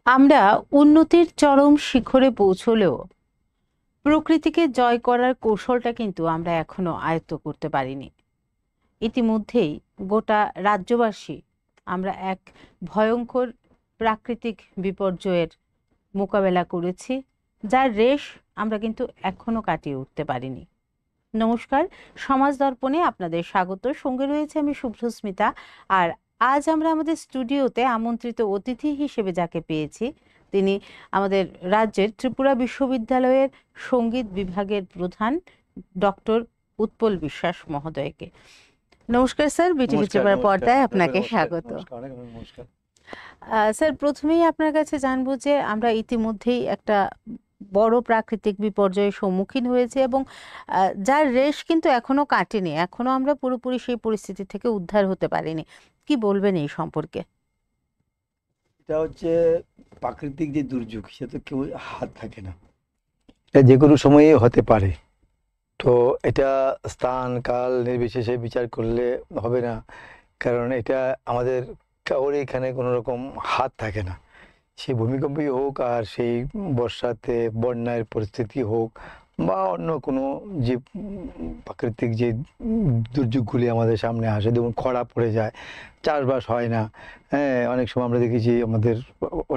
আমরা উন্নতির চরম শিখরে পৌঁছলেও প্রকৃতিকে জয় করার কৌশলটা কিন্তু আমরা এখনো আয়ত্ত করতে পারিনি। ইতিমধ্যেই গোটা রাজ্যবাসী আমরা এক ভয়ঙ্কর প্রাকৃতিক বিপর্যয়ের মোকাবেলা করেছি, যার রেশ আমরা কিন্তু এখনো কাটিয়ে উঠতে পারিনি। নমস্কার, সমাজ দর্পণে আপনাদের স্বাগত। সঙ্গে রয়েছে আমি শুভ্রস্মিতা। আর আজ আমরা আমাদের স্টুডিওতে আমন্ত্রিত অতিথি হিসেবে যাকে পেয়েছি, তিনি আমাদের রাজ্যের ত্রিপুরা বিশ্ববিদ্যালয়ের সঙ্গীত বিভাগের প্রধান ডক্টর উৎপল বিশ্বাস মহোদয়কে। নমস্কার স্যার, বিটিভি ত্রিপুরা পর্দায় আপনাকে স্বাগত। স্যার, প্রথমেই আপনার কাছে জানবো যে আমরা ইতিমধ্যেই একটা বড় প্রাকৃতিক বিপর্যয়ের সম্মুখীন হয়েছে এবং যার রেশ কিন্তু এখনো কাটেনি, এখনো আমরা পুরোপুরি সেই পরিস্থিতি থেকে উদ্ধার হতে পারিনি। কি বলবেন এই সম্পর্কে? এটা হচ্ছে প্রাকৃতিক যে দুর্যোগ, সে তো কেউ হাত থাকে না, এটা যে কোনো সময়ে হতে পারে। তো এটা স্থান কাল নির্বিশেষে বিচার করলে হবে না, কারণ এটা আমাদের কারোর এখানে কোনো রকম হাত থাকে না। সেই ভূমিকম্পই হোক আর সেই বর্ষাতে বন্যার পরিস্থিতি হোক বা অন্য কোনো যে প্রাকৃতিক যে দুর্যোগগুলি আমাদের সামনে আসে, যেমন খরা পড়ে যায়, চাষবাস হয় না। হ্যাঁ, অনেক সময় আমরা দেখেছি আমাদের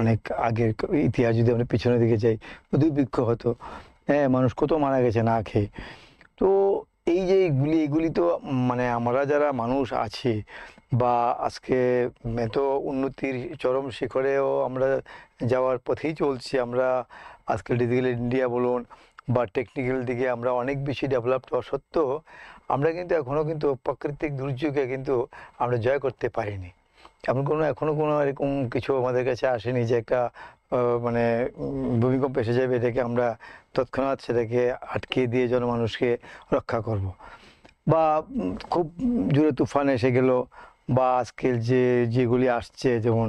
অনেক আগের ইতিহাস যদি আমরা পিছনের দিকে যাই, দুর্ভিক্ষ হতো। হ্যাঁ, মানুষ কত মারা গেছে না খেয়ে। তো এই যে এগুলি তো মানে আমরা যারা মানুষ আছি বা আজকে তো উন্নতির চরম শিখরেও আমরা যাওয়ার পথেই চলছি। আমরা আজকে ডিজিটাল ইন্ডিয়া বলুন বা টেকনিক্যাল দিকে আমরা অনেক বেশি ডেভেলপড হওয়া সত্ত্বেও আমরা কিন্তু এখনও কিন্তু প্রাকৃতিক দুর্যোগে কিন্তু আমরা জয় করতে পারিনি। এখনো কোনো এরকম কিছু আমাদের কাছে আসেনি যে একটা মানে ভূমিকম্প এসে যাবে, এটাকে আমরা তৎক্ষণাৎ সেটাকে আটকে দিয়ে জনমানুষকে রক্ষা করব। বা খুব জোরে তুফান এসে গেল, বা আজকের যেগুলি আসছে, যেমন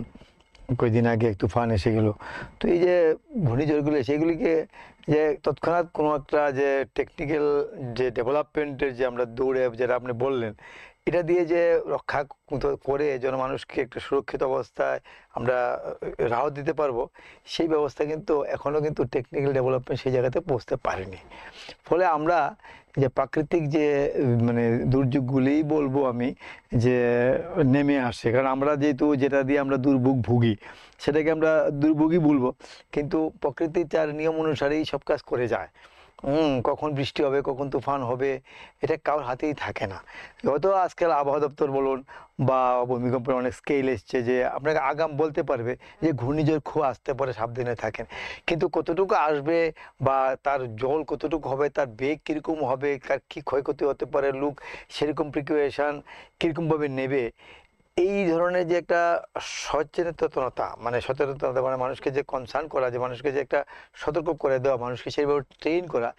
কয়েকদিন আগে এক তুফান এসে গেল। তো এই যে ঘূর্ণিঝড়গুলো সেগুলিকে যে তৎক্ষণাৎ কোনো একটা যে টেকনিক্যাল যে ডেভেলপমেন্টের যে আমরা দৌড়ে যেটা আপনি বললেন, এটা দিয়ে যে রক্ষা করে জনমানুষকে একটা সুরক্ষিত অবস্থায় আমরা রাহত দিতে পারবো, সেই ব্যবস্থা কিন্তু এখনও কিন্তু টেকনিক্যাল ডেভেলপমেন্ট সেই জায়গাতে পৌঁছতে পারেনি। ফলে আমরা যে প্রাকৃতিক যে মানে দুর্যোগগুলি বলবো আমি যে নেমে আসে, কারণ আমরা যেহেতু যেটা দিয়ে আমরা দুর্ভোগ ভুগি সেটাকে আমরা দুর্ভোগই বলবো, কিন্তু প্রকৃতির তার নিয়ম অনুসারেই সব কাজ করে যায়। কখন বৃষ্টি হবে, কখন তুফান হবে, এটা কারোর হাতেই থাকে না। হয়তো আজকাল আবহাওয়া দপ্তর বলুন বা ভূমিকম্পের অনেক স্কেল এসছে যে আপনাকে আগাম বলতে পারবে যে ঘূর্ণিঝড় খুব আসতে পারে, সাবধানে থাকেন। কিন্তু কতটুকু আসবে বা তার জল কতটুকু হবে, তার বেগ কীরকম হবে, কার কী ক্ষয়ক্ষতি হতে পারে, লোক সেরকম প্রিকশন কীরকমভাবে নেবে, এই ধরনের যে একটা সচেতনতা মানে মানুষকে যে কনসার্ন করা, যে মানুষকে যে একটা সতর্ক করে দেওয়া, মানুষকে সেইভাবে ট্রেন করা,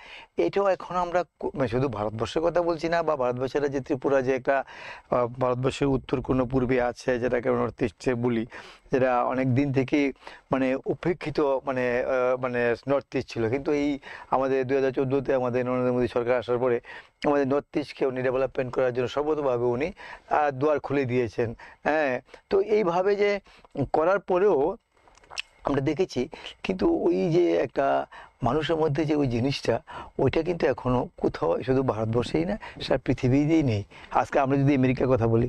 এটাও এখন আমরা মানে শুধু ভারতবর্ষের কথা বলছি না, বা ভারতবর্ষের যে ত্রিপুরা যে একটা ভারতবর্ষের উত্তর কোন পূর্বে আছে, যেটাকে নর্থ ইস্টে বলি, যেটা অনেক দিন থেকেই মানে উপেক্ষিত মানে মানে নর্থ ইস্ট ছিল। কিন্তু এই আমাদের 2014-তে আমাদের নরেন্দ্র মোদী সরকার আসার পরে আমাদের নর্থ ইস্টকে উনি ডেভেলপমেন্ট করার জন্য সর্বতভাবে উনি দুয়ার খুলে দিয়েছেন। হ্যাঁ, তো এইভাবে যে করার পরেও আমরা দেখেছি, কিন্তু ওই যে একটা মানুষের মধ্যে যে ওই জিনিসটা, ওইটা কিন্তু এখনও কোথাও, শুধু ভারতবর্ষেই না, সারা পৃথিবীতেই নেই। আজকে আমরা যদি আমেরিকার কথা বলি,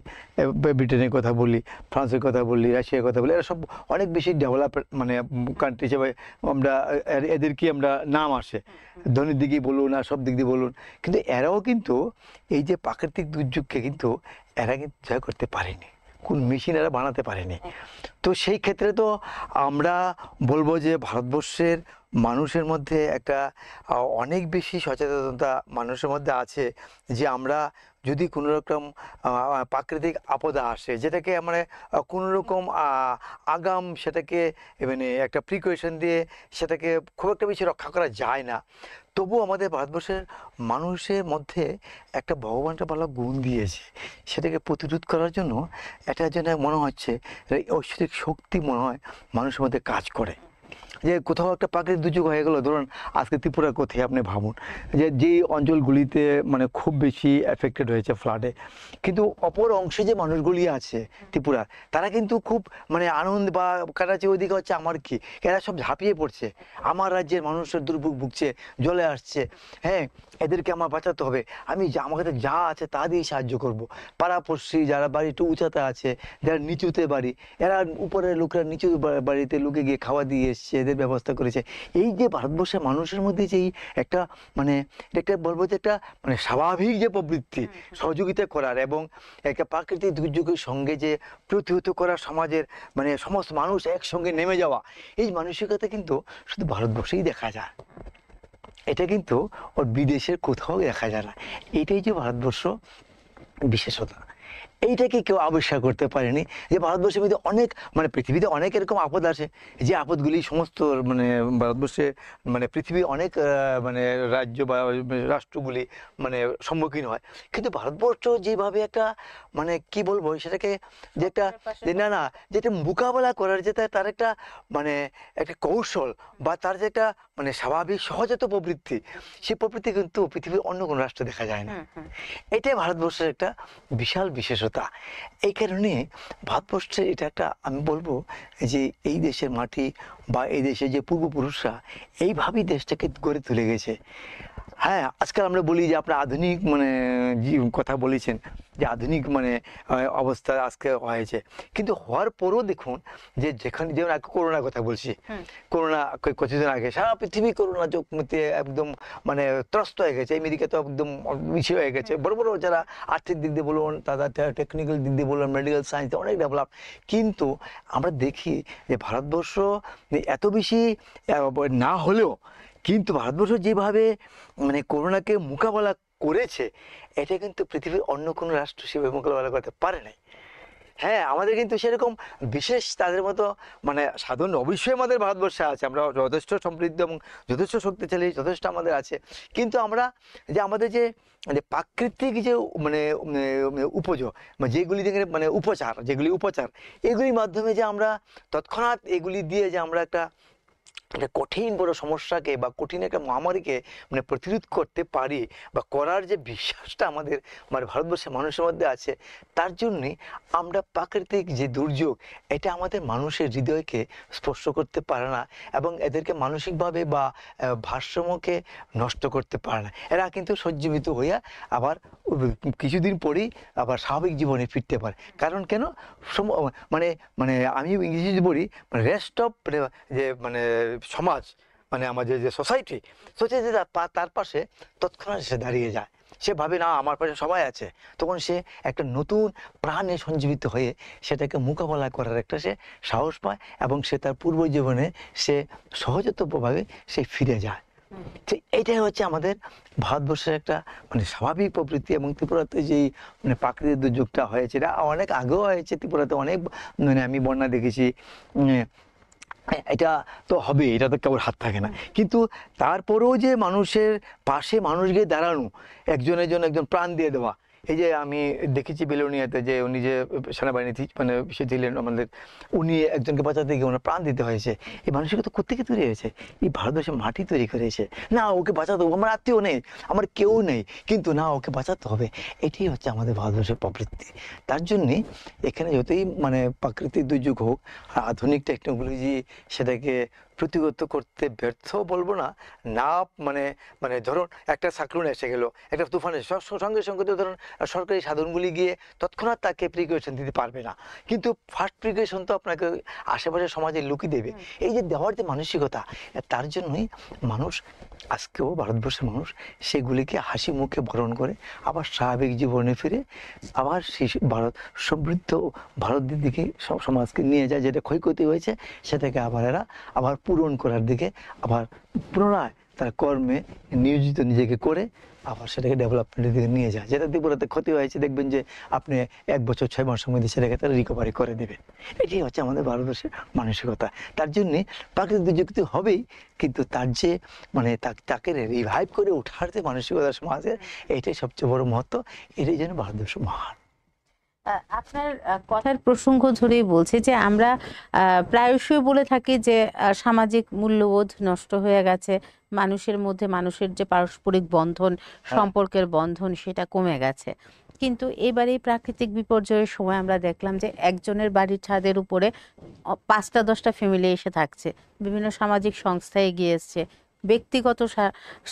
ব্রিটেনের কথা বলি, ফ্রান্সের কথা বলি, রাশিয়ার কথা বলি, এরা সব অনেক বেশি ডেভেলপ মানে কান্ট্রি হিসেবে আমরা এদেরকে আমরা নাম আসে, ধনীর দিকেই বলুন আর সব দিক দিয়ে বলুন, কিন্তু এরাও কিন্তু এই যে প্রাকৃতিক দুর্যোগকে কিন্তু এরা কিন্তু জয় করতে পারেনি, কোন মেশিন এরা বানাতে পারেনি। তো সেই ক্ষেত্রে তো আমরা বলবো যে ভারতবর্ষের মানুষের মধ্যে একটা অনেক বেশি সচেতনতা মানুষের মধ্যে আছে, যে আমরা যদি কোনো রকম প্রাকৃতিক আপদা আসে, যেটাকে আমরা কোনো রকম আগাম সেটাকে মানে একটা প্রিকশন দিয়ে সেটাকে খুব একটা বেশি রক্ষা করা যায় না, তবু আমাদের ভারতবর্ষের মানুষের মধ্যে একটা ভগবানটা ভালো গুণ দিয়েছে, সেটাকে প্রতিরোধ করার জন্য একটা যেন মনে হচ্ছে ঐশ্বরিক শক্তি মনে হয় মানুষের মধ্যে কাজ করে। যে কোথাও একটা প্রাকৃতিক দুর্যোগ হয়ে গেল, ধরুন আজকে ত্রিপুরার কথাই আপনি ভাবুন, যে যেই অঞ্চলগুলিতে মানে খুব বেশি এফেক্টেড হয়েছে ফ্লাডে, কিন্তু অপর অংশে যে মানুষগুলি আছে ত্রিপুরার, তারা কিন্তু খুব মানে আনন্দ বা কাটাচ্ছে, ওইদিকে হচ্ছে আমার কি, এরা সব ঝাঁপিয়ে পড়ছে, আমার রাজ্যের মানুষের দুর্ভোগ ভুগছে, জলে আসছে, হ্যাঁ এদেরকে আমার বাঁচাতে হবে, আমি আমার কাছে যা আছে তা দিয়ে সাহায্য করব। পাড়াপড়শি যারা বাড়ি একটু উঁচাতে আছে, যারা নিচুতে বাড়ি, এরা উপরের লোকরা নিচু বাড়িতে লোকে গিয়ে খাওয়া দিয়ে এসছে, এদের ব্যবস্থা করেছে। এই যে ভারতবর্ষের মানুষের মধ্যে যে একটা মানে এটা একটা বলবো যে একটা মানে স্বাভাবিক যে প্রবৃত্তি সহযোগিতা করার এবং একটা প্রাকৃতিক দুর্যোগের সঙ্গে যে প্রতিহত করার সমাজের মানে সমস্ত মানুষ একসঙ্গে নেমে যাওয়া, এই মানসিকতা কিন্তু শুধু ভারতবর্ষেই দেখা যায়, এটা কিন্তু ওর বিদেশের কোথাও দেখা যায় না। এটাই যে ভারতবর্ষ বিশেষতা, এইটাকে কেউ আবিষ্কার করতে পারেনি যে ভারতবর্ষের মধ্যে অনেক মানে পৃথিবীতে অনেক এরকম আপদ আছে, যে আপদগুলি সমস্ত মানে ভারতবর্ষে মানে পৃথিবীর অনেক মানে রাজ্য বা রাষ্ট্রগুলি মানে সম্মুখীন হয়, কিন্তু ভারতবর্ষ যেভাবে একটা মানে কি বলবো সেটাকে, যে একটা যে না না যেটা মোকাবেলা করার যে তার একটা মানে একটা কৌশল বা তার যে একটা মানে স্বাভাবিক সহজাত প্রবৃত্তি, সেই প্রবৃত্তি কিন্তু পৃথিবীর অন্য কোনো রাষ্ট্রে দেখা যায় না। এটাই ভারতবর্ষের একটা বিশাল বিশেষতা। এই কারণে ভারতবর্ষে এটা একটা আমি বলবো যে এই দেশের মাটি বা এই দেশের যে পূর্বপুরুষরা এইভাবেই দেশটাকে গড়ে তুলে গেছে। হ্যাঁ আজকাল আমরা বলি যে আপনার আধুনিক মানে কথা বলেছেন যে আধুনিক মানে অবস্থা আজকে হয়েছে, কিন্তু হওয়ার পরও দেখুন যে যেখানে যেমন করোনার কথা বলছি, করোনা কিছুদিন আগে সারা পৃথিবী করোনা যোগমতে একদম মানে ত্রস্ত হয়ে গেছে, আমেরিকা তো একদম পিছিয়ে হয়ে গেছে, বড় বড় যারা আর্থিক দিক দিয়ে বলুন, তারা টেকনিক্যাল দিক দিয়ে বলুন, মেডিকেল সায়েন্সে অনেক ডেভেলপ, কিন্তু আমরা দেখি যে ভারতবর্ষ এত বেশি না হলেও কিন্তু ভারতবর্ষ যেভাবে মানে করোনাকে মোকাবেলা করেছে, এটা কিন্তু পৃথিবীর অন্য কোনো রাষ্ট্র সেভাবে মোকাবেলা করতে পারে নাই। হ্যাঁ আমাদের কিন্তু সেরকম বিশেষ তাদের মতো মানে সাধন অবশ্যই আমাদের ভারতবর্ষে আছে, আমরা যথেষ্ট সমৃদ্ধ এবং যথেষ্ট শক্তিশালী যথেষ্ট আমাদের আছে, কিন্তু আমরা যে আমাদের যে মানে প্রাকৃতিক যে মানে উপযোগ যেগুলি থেকে মানে উপচার, যেগুলি উপচার, এগুলির মাধ্যমে যে আমরা তৎক্ষণাৎ এগুলি দিয়ে যে আমরা একটা কঠিন বড় সমস্যাকে বা কঠিন একটা মহামারীকে মানে প্রতিরোধ করতে পারি বা করার যে বিশ্বাসটা আমাদের মানে ভারতবর্ষের মানুষের মধ্যে আছে, তার জন্যে আমরা প্রাকৃতিক যে দুর্যোগ এটা আমাদের মানুষের হৃদয়কে স্পর্শ করতে পারে না এবং এদেরকে মানসিকভাবে বা ভারসাম্যকে নষ্ট করতে পারে না, এরা কিন্তু সজ্জীবিত হইয়া আবার কিছুদিন পরেই আবার স্বাভাবিক জীবনে ফিরতে পারে। কারণ কেন মানে মানে আমি ইংরেজি বলি রেস্ট অফ যে মানে সমাজ মানে আমাদের যে সোসাইটি তার পাশে তৎক্ষণাৎ সে দাঁড়িয়ে যায়, সে ভাবে না আমার পাশে সবাই আছে, তখন সে একটা নতুন প্রাণে সঞ্জীবিত হয়ে সেটাকে মোকাবেলা করার একটা সে সাহস পায় এবং সে তার পূর্ব জীবনে সে সহজাতভাবে সে ফিরে যায়। তো এইটাই হচ্ছে আমাদের ভারতবর্ষের একটা মানে স্বাভাবিক প্রবৃত্তি। এবং ত্রিপুরাতে যেই মানে প্রাকৃতিক দুর্যোগটা হয়েছে এটা অনেক আগেও হয়েছে, ত্রিপুরাতে অনেক মানে আমি বন্যা দেখেছি, এটা তো হবে, এটা তো কেবল হাত থাকে না, কিন্তু তারপরেও যে মানুষের পাশে মানুষ গিয়ে দাঁড়ানো, একজনের জন্য একজন প্রাণ দিয়ে দেওয়া, এই যে আমি দেখেছি বেলোনিয়াতে যে উনি যে সেনাবাহিনী মানে সে ছিলেন আমাদের, উনি একজনকে বাঁচাতে গিয়ে ওনার প্রাণ দিতে হয়েছে, এই মানসিকতা কোত্থেকে তৈরি হয়েছে? এই ভারতবর্ষের মাটি তৈরি করেছে। না ওকে বাঁচাতে হবে, আমার আত্মীয় নেই, আমার কেউ নেই, কিন্তু না ওকে বাঁচাতে হবে, এটাই হচ্ছে আমাদের ভারতবর্ষের প্রবৃত্তি। তার জন্যে এখানে যতই মানে প্রাকৃতিক দুর্যোগ হোক, আধুনিক টেকনোলজি সেটাকে প্রতিহত করতে ব্যর্থ বলবো না, না মানে মানে ধরুন একটা সাইক্লোন এসে গেল, একটা তুফান এসে সঙ্গে সঙ্গে তো ধরুন সরকারি সাধনগুলি গিয়ে তৎক্ষণাৎ তাকে প্রিকশন দিতে পারবে না, কিন্তু ফার্স্ট প্রিকশন তো আপনাকে আশেপাশের সমাজের লোকই দেবে। এই যে দেওয়ার যে মানসিকতা, তার জন্যই মানুষ আজকেও ভারতবর্ষের মানুষ সেগুলিকে হাসি মুখে বরণ করে আবার স্বাভাবিক জীবনে ফিরে আবার সেই ভারত সমৃদ্ধ ভারতের দিকে সমাজকে নিয়ে যায়, যেটা ক্ষয়ক্ষতি হয়েছে সেটাকে আবার এরা আবার পূরণ করার দিকে আবার পুনরায় তার কর্মে নিয়োজিত নিজেকে করে আবার সেটাকে ডেভেলপমেন্টের দিকে নিয়ে যায়। যেটা ত্রিপুরাতে ক্ষতি হয়েছে দেখবেন যে আপনি 1 বছর 6 মাসের মধ্যে সেটাকে তারা রিকভারি করে দেবে। এটাই হচ্ছে আমাদের ভারতবর্ষের মানসিকতা। তার জন্যে প্রাকৃতিক দুর্যোগ তো হবেই, কিন্তু তার যে মানে তাকে রিভাইভ করে ওঠার যে মানসিকতা সমাজের, এটাই সবচেয়ে বড় মহত্ব, এটাই যেন ভারতবর্ষ মহান। আপনার কথার প্রসঙ্গ ধরেই বলছি যে আমরা প্রায়শই বলে থাকি যে সামাজিক মূল্যবোধ নষ্ট হয়ে গেছে, মানুষের মধ্যে মানুষের যে পারস্পরিক বন্ধন, হ্যাঁ, সম্পর্কের বন্ধন সেটা কমে গেছে। কিন্তু এবারে এই প্রাকৃতিক বিপর্যয়ের সময় আমরা দেখলাম যে একজনের বাড়ির ছাদের উপরে 5টা 10টা ফ্যামিলি এসে থাকছে, বিভিন্ন সামাজিক সংস্থা এগিয়ে এসছে, ব্যক্তিগত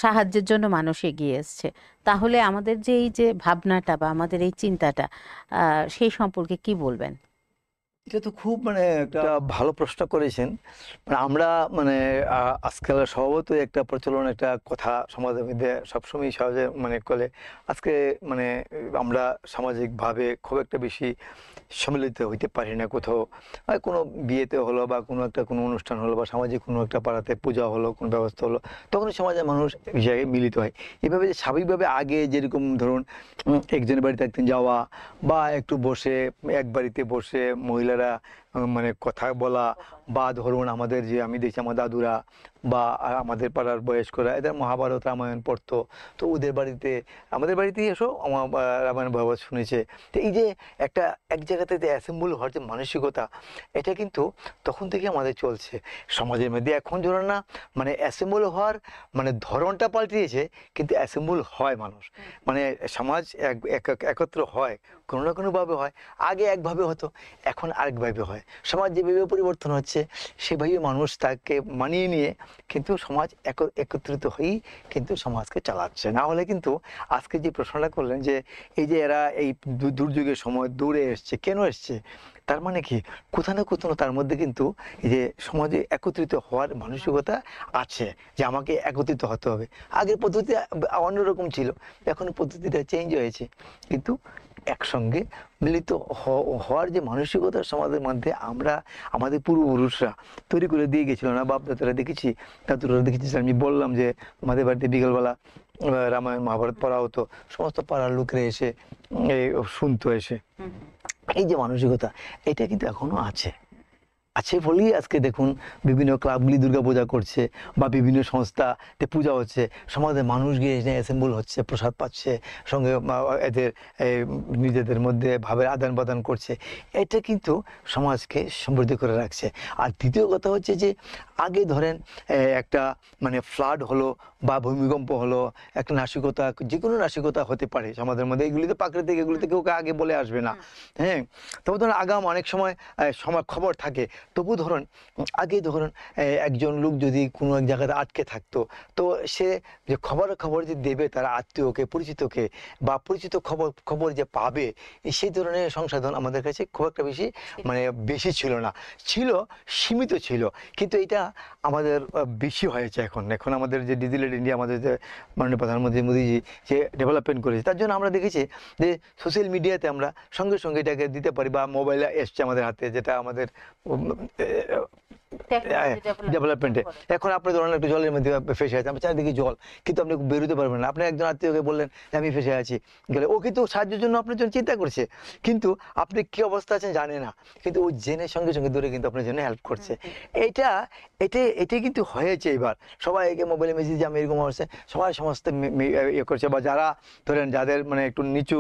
সাহায্যের জন্য মানুষ এগিয়ে এসছে। তাহলে আমাদের যে এই যে ভাবনাটা বা আমাদের এই চিন্তাটা, সেই সম্পর্কে কি বলবেন? এটা তো খুব মানে একটা ভালো প্রশ্ন করেছেন। মানে আমরা মানে আজকাল স্বভাবতই একটা প্রচলন, একটা কথা সমাজের মধ্যে সবসময় সহজে মানে করে আজকে মানে আমরা সামাজিকভাবে খুব একটা বেশি সম্মিলিত হইতে পারি না কোথাও। কোনো বিয়েতে হলো বা কোনো একটা কোনো অনুষ্ঠান হলো বা সামাজিক কোনো একটা পাড়াতে পূজা হলো, কোনো ব্যবস্থা হলো, তখন সমাজের মানুষ এক জায়গায় মিলিত হয়। এভাবে যে স্বাভাবিকভাবে আগে যেরকম ধরুন একজনের বাড়িতে একদিন যাওয়া বা একটু বসে এক বাড়িতে বসে মহিলারা মানে কথা বলা, বা ধরুন আমাদের যে আমি দেখছি আমার দাদুরা বা আমাদের পাড়ার বয়স্করা এদের মহাভারত রামায়ণ পড়তো, তো ওদের বাড়িতে আমাদের বাড়িতেই এসো আমার রামায়ণ ভাগবত শুনেছে। তো এই যে একটা এক জায়গাতে যে অ্যাসেম্বল হওয়ার যে মানসিকতা, এটা কিন্তু তখন থেকে আমাদের চলছে সমাজের মধ্যে। এখন ধরুন না মানে অ্যাসেম্বল হওয়ার মানে ধরনটা পাল্টিয়েছে, কিন্তু অ্যাসেম্বল হয় মানুষ, মানে সমাজ একত্র হয়, কোনো না কোনোভাবে হয়। আগে একভাবে হতো, এখন আরেকভাবে হয়। সমাজ যেভাবে পরিবর্তন হচ্ছে সেভাবে মানুষ তাকে মানিয়ে নিয়ে কিন্তু সমাজ একত্রিত হয়েই কিন্তু সমাজকে চালাচ্ছে। না হলে কিন্তু আজকে যে প্রশ্নটা করলেন যে এই যে এরা এই দুর্যোগের সময় দূরে এসছে, কেন এসছে, তার মানে কি কোথাও না কোথাও তার মধ্যে কিন্তু এই যে সমাজে একত্রিত হওয়ার মানসিকতা আছে, যে আমাকে একত্রিত হতে হবে। আগের পদ্ধতি অন্যরকম ছিল, এখন পদ্ধতিটা চেঞ্জ হয়েছে, কিন্তু একসঙ্গে মিলিত হওয়ার যে মানসিকতা সমাজের মধ্যে আমরা আমাদের পূর্বপুরুষরা তৈরি করে দিয়ে গেছিল না। বাপ দাদারা দেখেছি, দাদুরা দেখেছি, আমি বললাম যে আমাদের বাড়িতে বিকেলবেলা রামায়ণ মহাভারত পড়া হতো, সমস্ত পাড়ার লোকেরা এসে এই শুনতো এসে। এই যে মানসিকতা, এটা কিন্তু এখনো আছে, আছে বলেই আজকে দেখুন বিভিন্ন ক্লাবগুলি দুর্গাপূজা করছে বা বিভিন্ন সংস্থাতে পূজা হচ্ছে, সমাজের মানুষ গিয়ে এখানে অ্যাসেম্বল হচ্ছে, প্রসাদ পাচ্ছে, সঙ্গে এদের নিজেদের মধ্যে ভাবের আদান প্রদান করছে। এটা কিন্তু সমাজকে সমৃদ্ধ করে রাখছে। আর দ্বিতীয় কথা হচ্ছে যে আগে ধরেন একটা মানে ফ্লাড হলো বা ভূমিকম্প হলো, একটা নাশিকতা, যে কোনো নাশিকতা হতে পারে সমাজের মধ্যে, এগুলি তো প্রাকৃতিক, এগুলিতে কেউ আগে বলে আসবে না। হ্যাঁ, তবে ধরুন আগাম অনেক সময় সময় খবর থাকে, তবু ধরুন আগে ধরুন একজন লোক যদি কোনো এক জায়গাতে আটকে থাকতো, তো সে যে খবর যে দেবে তার আত্মীয়কে, পরিচিতকে, বা পরিচিত খবর যে পাবে, সেই ধরনের সংসাধন আমাদের কাছে খুব একটা বেশি মানে বেশি ছিল না, ছিল সীমিত ছিল। কিন্তু এটা আমাদের বেশি হয়েছে এখন। এখন আমাদের যে ডিজিটাল ইন্ডিয়া, আমাদের যে মাননীয় প্রধানমন্ত্রী মোদীজি যে ডেভেলপমেন্ট করেছে, তার জন্য আমরা দেখেছি যে সোশ্যাল মিডিয়াতে আমরা সঙ্গে সঙ্গে এটাকে দিতে পারি, বা মোবাইলে এসছে আমাদের হাতে, যেটা আমাদের ডেভেলপমেন্টে। এখন আপনি ধরুন একটু জলের মধ্যে ফেসে আছে, আমরা চারিদিকে জল, কিন্তু আপনি বেরোতে পারবেন না। আপনি একজন আত্মীয়কে বললেন যে আমি ফেসে আছি, গেলে ও কিন্তু সাহায্যের জন্য আপনার জন্য চিন্তা করছে, কিন্তু আপনি কি অবস্থা আছেন জানে না, কিন্তু ও জেনে সঙ্গে সঙ্গে দূরে কিন্তু আপনার জন্য হেল্প করছে। এইটা এটাই কিন্তু হয়েছে। এবার সবাইকে মোবাইলে মেসেজ যে আমি এরকম হচ্ছে, সবাই সমস্ত ইয়ে করছে, বা যারা ধরেন যাদের মানে একটু নিচু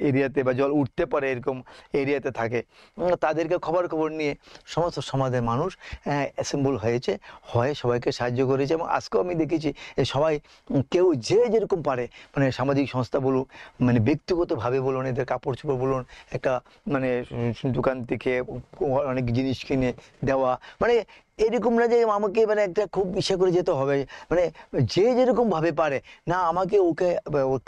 এরিয়াতে বা জল উঠতে পারে এরকম এরিয়াতে থাকে, তাদেরকে খবর নিয়ে সমস্ত সমাজের মানুষ অ্যাসেম্বল হয়েছে, হয় সবাইকে সাহায্য করেছে। এবং আজকেও আমি দেখেছি যে সবাই কেউ যে যেরকম পারে, মানে সামাজিক সংস্থা বলুন, মানে ব্যক্তিগতভাবে বলুন, এদের কাপড় চোপড় বলুন, একটা মানে দোকান থেকে অনেক জিনিস কিনে দেওয়া, মানে এরকম না যে আমাকে মানে একটা খুব ইচ্ছা করে যেতে হবে, মানে যে যেরকম ভাবে পারে, না আমাকে ওকে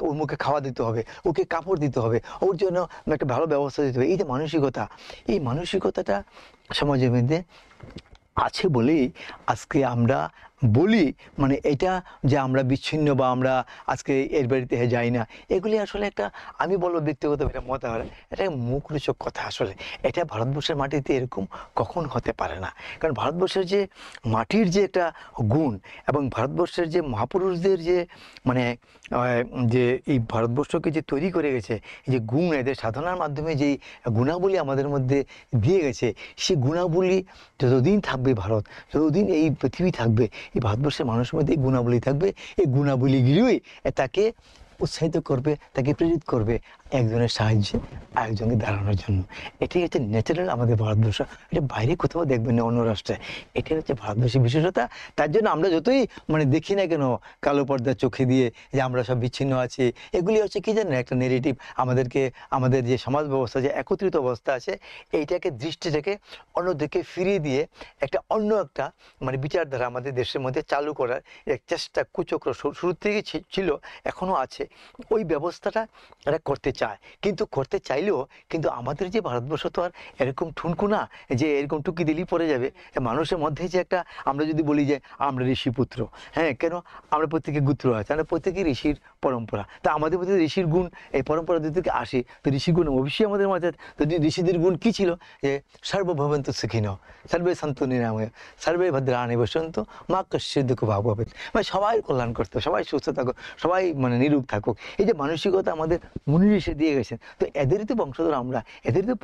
ওর মুখে খাওয়া দিতে হবে, ওকে কাপড় দিতে হবে, ওর জন্য একটা ভালো ব্যবস্থা দিতে হবে। এই যে মানসিকতা, এই মানসিকতাটা সমাজের মধ্যে আছে বলেই আজকে আমরা বলি মানে এটা যে আমরা বিচ্ছিন্ন বা আমরা আজকে এর বাড়িতে যাই না, এগুলি আসলে একটা আমি বলবো ব্যক্তিগত মত হয়, এটা মুখরোচক কথা। আসলে এটা ভারতবর্ষের মাটিতে এরকম কখন হতে পারে না, কারণ ভারতবর্ষের যে মাটির যে একটা গুণ, এবং ভারতবর্ষের যে মহাপুরুষদের যে মানে যে এই ভারতবর্ষকে যে তৈরি করে গেছে, এই যে গুণ, এদের সাধনার মাধ্যমে যেই গুণাবলী আমাদের মধ্যে দিয়ে গেছে, সেই গুণাবলী যতদিন থাকবে ভারত, যতদিন এই পৃথিবী থাকবে, এই ভারতবর্ষের মানুষের মধ্যে এই গুণাবলী থাকবে। এই গুণাবলীগুলোই তাকে উৎসাহিত করবে, তাকে প্রেরিত করবে একজনের সাহায্যে আরেকজনকে দাঁড়ানোর জন্য। এটাই হচ্ছে ন্যাচারাল আমাদের ভারতবর্ষ। এটা বাইরে কোথাও দেখবেন না অন্য রাষ্ট্রে। এটাই হচ্ছে ভারতবর্ষের বিশেষতা। তার জন্য আমরা যতই মানে দেখি না কেন কালো পর্দার চোখে দিয়ে যে আমরা সব বিচ্ছিন্ন আছি, এগুলি হচ্ছে কি জানেন একটা নেগেটিভ আমাদেরকে, আমাদের যে সমাজ ব্যবস্থা যে একত্রিত অবস্থা আছে এইটাকে দৃষ্টি থেকে অন্যদিকে ফিরিয়ে দিয়ে একটা অন্য একটা মানে বিচারধারা আমাদের দেশের মধ্যে চালু করার এক চেষ্টা কুচক্র শুরু থেকে ছিল, এখনো আছে। ওই ব্যবস্থাটা এরা করতে চায়, কিন্তু করতে চাইলেও কিন্তু আমাদের যে ভারতবর্ষ তো আর এরকম ঠুনকুনা যে এরকম টুকি দিলেই পড়ে যাবে। মানুষের মধ্যে যে একটা, আমরা যদি বলি যে আমরা ঋষিপুত্র, হ্যাঁ কেন আমরা প্রত্যেকে গোত্র আছে, আমরা প্রত্যেকে ঋষির পরম্পরা, তা আমাদের মধ্যে ঋষির গুণ এই পরম্পরা থেকে আসি, তো ঋষি গুণ অবশ্যই আমাদের মাঝে। তো ঋষিদের গুণ কি ছিল যে সর্বভবন্তু সুখিন, সর্বে সন্তু নিরাময়, সর্বে ভদ্রাণি বসন্ত, মা কশ্যে দুঃখ ভাব হবে, মানে সবাই কল্যাণ করতো, সবাই সুস্থ থাকুক, সবাই মানে নিরোগ থাকুক, এই যে মানসিকতা আমাদের মুনি ঋষি দিয়ে গেছেন। তো এদেরই তো বংশধর আমরা, এদেরই তো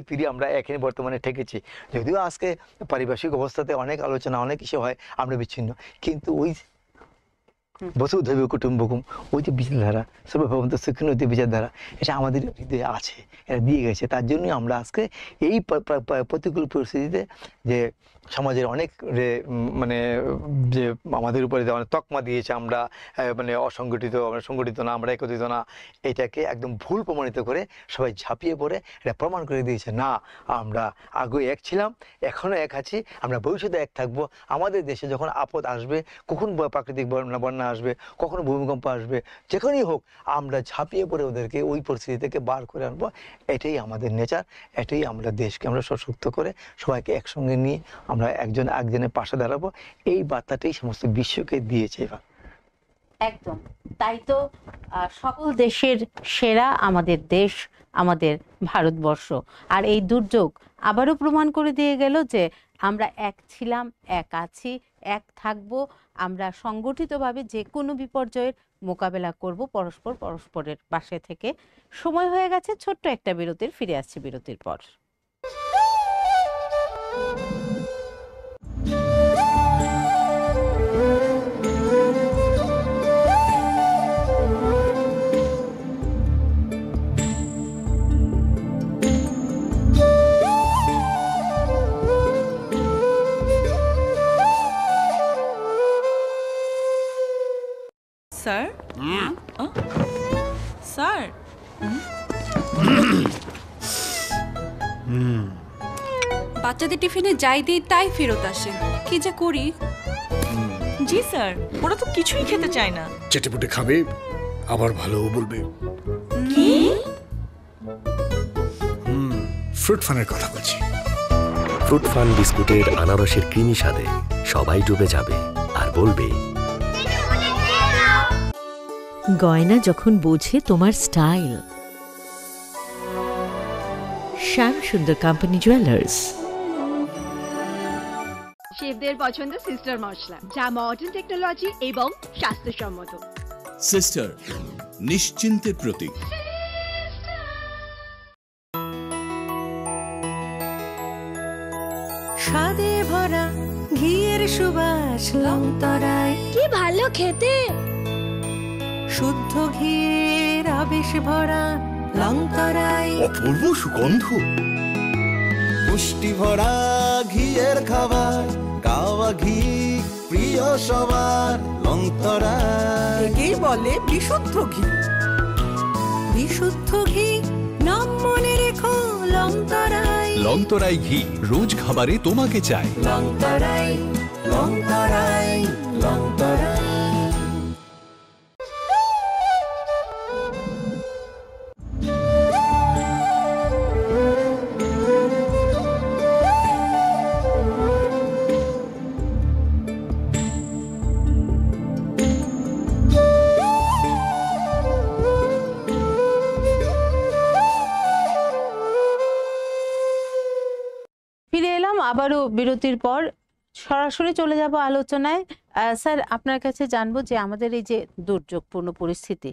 ফিরিয়ে আমরা এখানে বর্তমানে ঠেকেছি। যদিও আজকে পারিপার্শ্বিক অবস্থাতে অনেক আলোচনা অনেক কিছু হয়, আমরা বিচ্ছিন্ন, কিন্তু ওই বসুধৈব কুটুম্বকম, ওই যে বিচারধারা সর্বভৌমন্ত সুখিন যে বিচারধারা, এটা আমাদের হৃদয়ে আছে, এটা দিয়ে গেছে। তার জন্যই আমরা আজকে এই প্রতিকূল পরিস্থিতিতে যে সমাজের অনেক মানে যে আমাদের উপরে যে অনেক তকমা দিয়েছে, আমরা মানে অসংগঠিত, আমরা সংগঠিত না, আমরা একত্রিত না, এটাকে একদম ভুল প্রমাণিত করে সবাই ঝাঁপিয়ে পড়ে এটা প্রমাণ করে দিয়েছে না, আমরা আগে এক ছিলাম, এখনও এক আছি, আমরা ভবিষ্যতে এক থাকবো। আমাদের দেশে যখন আপদ আসবে, কখন প্রাকৃতিক বন্যা আসবে, কখনো ভূমিকম্প আসবে, যেখানেই হোক আমরা ঝাঁপিয়ে পড়ে ওদেরকে ওই পরিস্থিতি থেকে বার করে আনবো। এটাই আমাদের নেচার, এটাই আমরা দেশকে আমরা সশক্ত করে সবাইকে একসঙ্গে নিয়ে আমরা একজনের পাশে দাঁড়াবো, এই বার্তাটাই সমস্ত বিশ্বকে দিয়েছে এবার। একদম তাই তো। সকল দেশের সেরা আমাদের দেশ, আমাদের ভারতবর্ষ। আর এই দুর্যোগ আবারও প্রমাণ করে দিয়ে গেল যে আমরা এক ছিলাম, এক আছি, এক থাকব। আমরা সংগঠিতভাবে যে কোনো বিপর্যয়ের মোকাবেলা করব, পরস্পরের পাশে থেকে। সময় হয়ে গেছে ছোট্ট একটা বিরতির, ফিরে আসছি বিরতির পর। স্যার, স্যার, বাচ্চাদের টিফিনে যাই দিই তাই ফেরত আসে, কি যে করি। জি স্যার, ওরা তো কিছুই খেতে চায় না। চেটেপুটে খাবে, আবার ভালোও বলবে। কি? ফ্রুট ফানের কথা বলছি। ফ্রুট ফান বিস্কুটের আনারসের ক্রিমি স্বাদে সবাই ডুবে যাবে আর বলবে, গয়না যখন বোঝে তোমার স্টাইল। শ্যাম সুন্দর কোম্পানি জুয়েলার্স। শেফদের পছন্দ সিস্টার মশলা, যা মডার্ন টেকনোলজি এবং স্বাস্থ্যসম্মত। সিস্টার, নিশ্চিন্তের প্রতীক। স্বাদে ভরা ঘিয়ের সুবাস লংতরায়, কি ভালো খেতে। শুদ্ধ ঘিয়ের আবেশ ভরা লংতরায়, অপূর্ব সুগন্ধ। পুষ্টি ভরা ঘিয়ের খাবার, গাওয়া ঘি প্রিয় সবার লংতরায়। একেই বলে বিশুদ্ধ ঘি। বিশুদ্ধ ঘি নাম মনে রেখো লংতরায়। লংতরাই ঘি রোজ খাবারে তোমাকে চাই। লংতরায়, লংতরায়, লংতরায়। ফিরে এলাম আবারও বিরতির পর। সরাসরি চলে যাব আলোচনায়। স্যার, আপনার কাছে জানবো যে আমাদের এই যে দুর্যোগপূর্ণ পরিস্থিতি,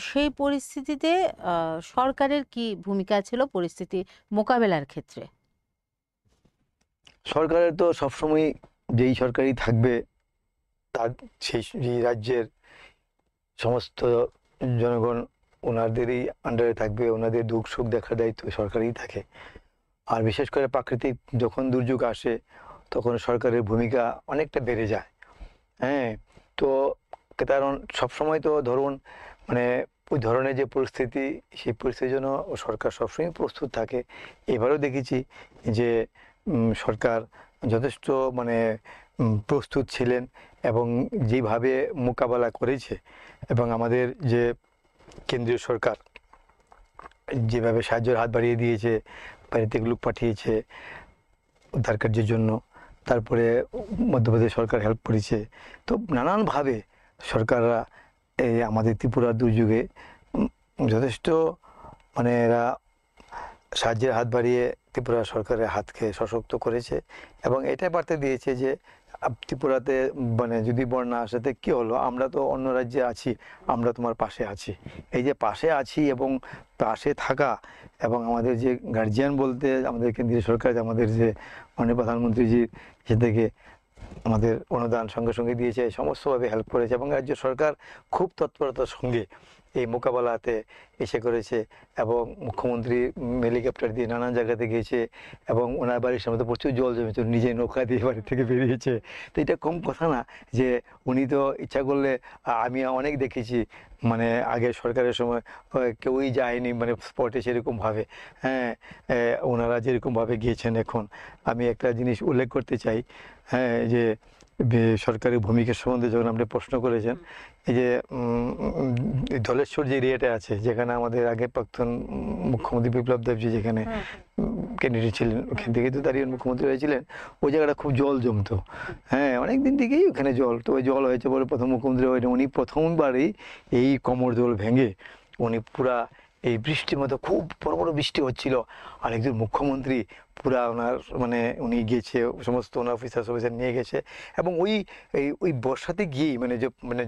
সেই পরিস্থিতিতে সরকারের কি ভূমিকা ছিল পরিস্থিতি মোকাবেলার ক্ষেত্রে? সরকারের তো সবসময় যেই সরকারই থাকবে তার সেই রাজ্যের সমস্ত জনগণ ওনাদেরই আন্ডারে থাকবে, ওনাদের দুঃখ সুখ দেখার দায়িত্ব সরকারই থাকে। আর বিশেষ করে প্রাকৃতিক যখন দুর্যোগ আসে তখন সরকারের ভূমিকা অনেকটা বেড়ে যায়। হ্যাঁ, তো কারণ সবসময় তো ধরুন মানে ওই ধরনের যে পরিস্থিতি, সেই পরিস্থিতির জন্য সরকার সবসময় প্রস্তুত থাকে। এবারেও দেখেছি যে সরকার যথেষ্ট মানে প্রস্তুত ছিলেন এবং যেভাবে মোকাবেলা করেছে, এবং আমাদের যে কেন্দ্রীয় সরকার যেভাবে সাহায্যের হাত বাড়িয়ে দিয়েছে, বাইরে থেকে লোক পাঠিয়েছে উদ্ধার কার্যের জন্য, তারপরে মধ্যপ্রদেশ সরকার হেল্প করেছে। তো নানানভাবে সরকাররা এই আমাদের ত্রিপুরার দুর্যোগে যথেষ্ট মানে এরা সাহায্যের হাত বাড়িয়ে ত্রিপুরা সরকারের হাতকে সশক্ত করেছে এবং এটাই বার্তা দিয়েছে যে ত্রিপুরাতে মানে যদি বন্যা আসাতে কী হলো, আমরা তো অন্য রাজ্যে আছি, আমরা তোমার পাশে আছি। এই যে পাশে আছি এবং পাশে থাকা, এবং আমাদের যে গার্জিয়ান বলতে আমাদের কেন্দ্রীয় সরকার, আমাদের যে মাননীয় প্রধানমন্ত্রীজি সে থেকে আমাদের অনুদান সঙ্গে সঙ্গে দিয়েছে, সমস্তভাবে হেল্প করেছে এবং রাজ্য সরকার খুব তৎপরতার সঙ্গে এই মোকাবেলাতে এসে করেছে। এবং মুখ্যমন্ত্রী হেলিকপ্টার দিয়ে নানান জায়গাতে গিয়েছে এবং ওনার বাড়ির সামনে তো প্রচুর জল জমেছে, নিজে নৌকা দিয়ে বাড়ি থেকে বেরিয়েছে। তো এটা কম কথা না যে উনি তো ইচ্ছা করলে, আমি অনেক দেখেছি মানে আগের সরকারের সময় কেউই যায়নি মানে স্পটে সেরকমভাবে। হ্যাঁ, ওনারা যেরকমভাবে গিয়েছেন। এখন আমি একটা জিনিস উল্লেখ করতে চাই, হ্যাঁ, যে সরকারি ভূমিকা সম্বন্ধে যখন আপনি প্রশ্ন করেছেন, এই যে ধলেশ্বর যে এরিয়াটা আছে যেখানে আমাদের আগে প্রাক্তন মুখ্যমন্ত্রী বিপ্লব দেবজি যেখানে ক্যান্ডিডেট ছিলেন, ওখান থেকে তো দাঁড়িয়ে মুখ্যমন্ত্রী হয়েছিলেন, ওই জায়গাটা খুব জল জমতো। হ্যাঁ, অনেক দিন থেকেই ওখানে জল, তো ওই জল হয়েছে বলে প্রথম মুখ্যমন্ত্রী হয়েছে উনি প্রথমবারই এই কোমর জল ভেঙে উনি পুরা এই বৃষ্টির মধ্যে খুব বড় বড় বৃষ্টি হচ্ছিল, আর একজন মুখ্যমন্ত্রী পুরা ওনার মানে উনি গিয়েছে সমস্ত ওনার অফিসার নিয়ে গেছে এবং ওই বর্ষাতে গিয়েই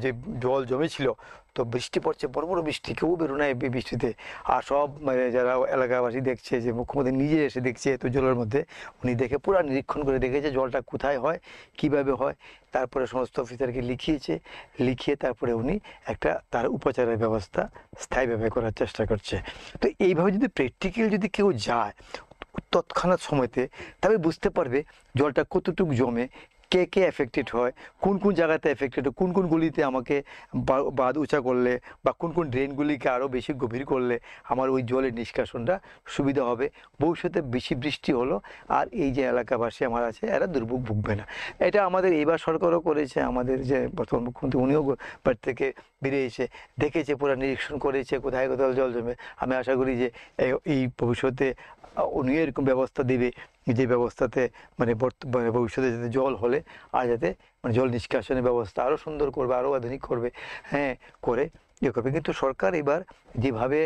যে জল জমেছিল, তো বৃষ্টি পড়ছে, বড় বড় বৃষ্টি, কেউ বেরোনা এই বৃষ্টিতে। আর সব মানে যারা এলাকাবাসী দেখছে যে মুখ্যমন্ত্রী নিজে এসে দেখছে এত জলের মধ্যে, উনি দেখে পুরো নিরীক্ষণ করে দেখেছে জলটা কোথায় হয়, কিভাবে হয়, তারপরে সমস্ত অফিসারকে লিখিয়ে তারপরে উনি একটা তার উপচারের ব্যবস্থা স্থায়ীভাবে করার চেষ্টা করছে। তো এইভাবে যদি প্র্যাকটিক্যাল যদি কেউ যায় তৎক্ষণাৎ সময়তে, তবে বুঝতে পারবে জলটা কতটুকু জমে, কে কে এফেক্টেড হয়, কোন কোন জায়গাতে এফেক্টেড হয়, কোন কোন গলিতে আমাকে বাঁধ উঁচা করলে বা কোন কোন ড্রেনগুলিকে আরও বেশি গভীর করলে আমার ওই জলের নিষ্কাশনটা সুবিধা হবে। ভবিষ্যতে বেশি বৃষ্টি হলো আর এই যে এলাকাবাসী আমার আছে এরা দুর্ভোগ ভুগবে না। এটা আমাদের এইবার সরকারও করেছে, আমাদের যে বর্তমান মুখ্যমন্ত্রী উনিও বাড়ি থেকে বেরিয়ে এসে দেখেছে, পুরো নিরীক্ষণ করেছে কোথায় কোথায় জল জমে। আমি আশা করি যে এই ভবিষ্যতে উনিও এরকম ব্যবস্থা দেবে, যে ব্যবস্থাতে মানে ভবিষ্যতে যাতে জল হলে আর যাতে মানে জল নিষ্কাশনের ব্যবস্থা আরও সুন্দর করবে, আরও আধুনিক করবে, হ্যাঁ, করে ইয়ে করবে। কিন্তু সরকার এবার যেভাবে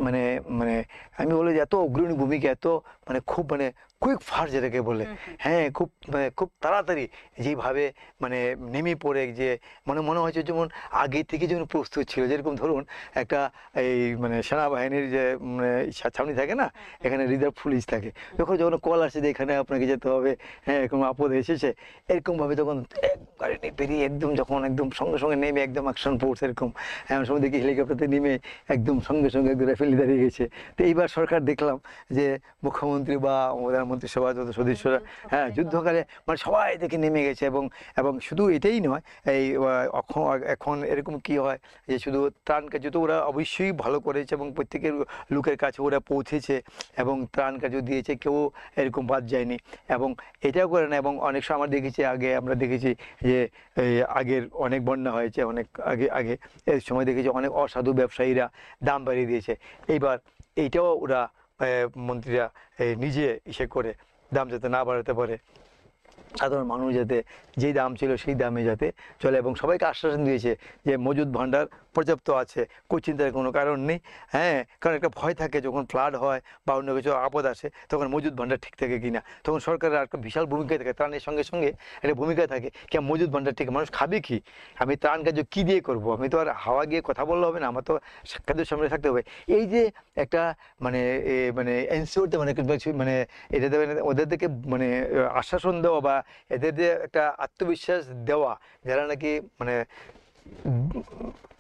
মানে মানে আমি বলি যে এত অগ্রণী ভূমিকা, এত মানে খুব মানে কুইক ফাস্ট যেটাকে বলে, হ্যাঁ, খুব তাড়াতাড়ি যেভাবে মানে নেমে পড়ে, যে মনে হয়েছে যেমন আগে থেকে যেমন প্রস্তুত ছিল। যেরকম ধরুন একটা এই মানে সেনাবাহিনীর যে মানে ছাউনি থাকে না, এখানে রিজার্ভ পুলিশ থাকে, যখন কল আসে যে এখানে আপনাকে যেতে হবে, হ্যাঁ, এরকম আপদ এসেছে, এরকমভাবে তখন গাড়ি নিয়ে বেরিয়ে একদম যখন একদম সঙ্গে সঙ্গে নেমে একদম অ্যাকশন ফোর্স এরকম, এমন সময় দেখি হেলিকপ্টারতে নেমে একদম সঙ্গে সঙ্গে একদম রেফেলি দাঁড়িয়ে গেছে। তো এইবার সরকার দেখলাম যে মুখ্যমন্ত্রী বা মন্ত্রিসভার যত সদস্যরা, হ্যাঁ, যুদ্ধকালে মানে সবাই দেখে নেমে গেছে। এবং শুধু এটাই নয়, এই এখন এরকম কি হয় যে শুধু ত্রাণ কার্য তো ওরা অবশ্যই ভালো করেছে এবং প্রত্যেকের লোকের কাছে ওরা পৌঁছেছে এবং ত্রাণ কার্য দিয়েছে, কেউ এরকম বাদ যায়নি। এবং এটাও করে না, এবং অনেক সময় আমরা দেখেছি যে আগের অনেক বন্যা হয়েছে, অনেক আগে এর সময় দেখেছি অনেক অসাধু ব্যবসায়ীরা দাম বাড়িয়ে দিয়েছে। এইবার এইটাও ওরা মন্ত্রীরা নিজে ইসে করে দাম যাতে না বাড়াতে পারে, সাধারণ মানুষ যাতে যেই দাম ছিল সেই দামে যাতে চলে, এবং সবাইকে আশ্বাসন দিয়েছে যে মজুদ ভাণ্ডার পর্যাপ্ত আছে, কোনো চিন্তার কোনো কারণ নেই। হ্যাঁ, কারণ একটা ভয় থাকে যখন ফ্লাড হয় বা অন্য কিছু আপদ আসে তখন মজুদ ভাণ্ডার ঠিক থাকে কিনা, তখন সরকারের একটা বিশাল ভূমিকা থাকে, ত্রাণের সঙ্গে সঙ্গে একটা ভূমিকা থাকে কি মজুদ ভাণ্ডার ঠিক, মানুষ খাবে কি, আমি ত্রাণ কার্য কী দিয়ে করবো, আমি তো আর হাওয়া গিয়ে কথা বললে হবে না, আমার তো সাক্ষাতের সামনে থাকতে হবে। এই যে একটা মানে এনসিওর মানে এটাতে ওদের থেকে মানে আশ্বাসন দেওয়া বা এদের যে একটা আত্মবিশ্বাস দেওয়া, যারা নাকি মানে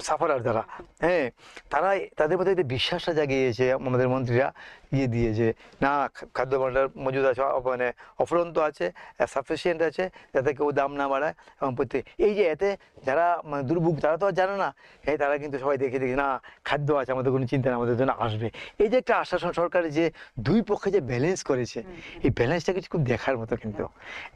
সাফারার যারা, হ্যাঁ, তারা তাদের মধ্যে যে বিশ্বাসটা জাগিয়েছে আমাদের মন্ত্রীরা দিয়ে যে না, খাদ্য ভাণ্ডার মজুদ আছে, মানে অফুরন্ত আছে, সাফিসিয়েন্ট আছে, যাতে কেউ দাম না বাড়ায়। এবং প্রত্যেক এই যে এতে যারা মানে দুর্ভোগ, তারা তো আর জানে না, হ্যাঁ, তারা কিন্তু সবাই দেখে না খাদ্য আছে, আমাদের কোনো চিন্তা নেই, আমাদের জন্য আসবে। এই যে একটা আশ্বাসন সরকারের যে দুই পক্ষে যে ব্যালেন্স করেছে, এই ব্যালেন্সটাকে খুব দেখার মতো, কিন্তু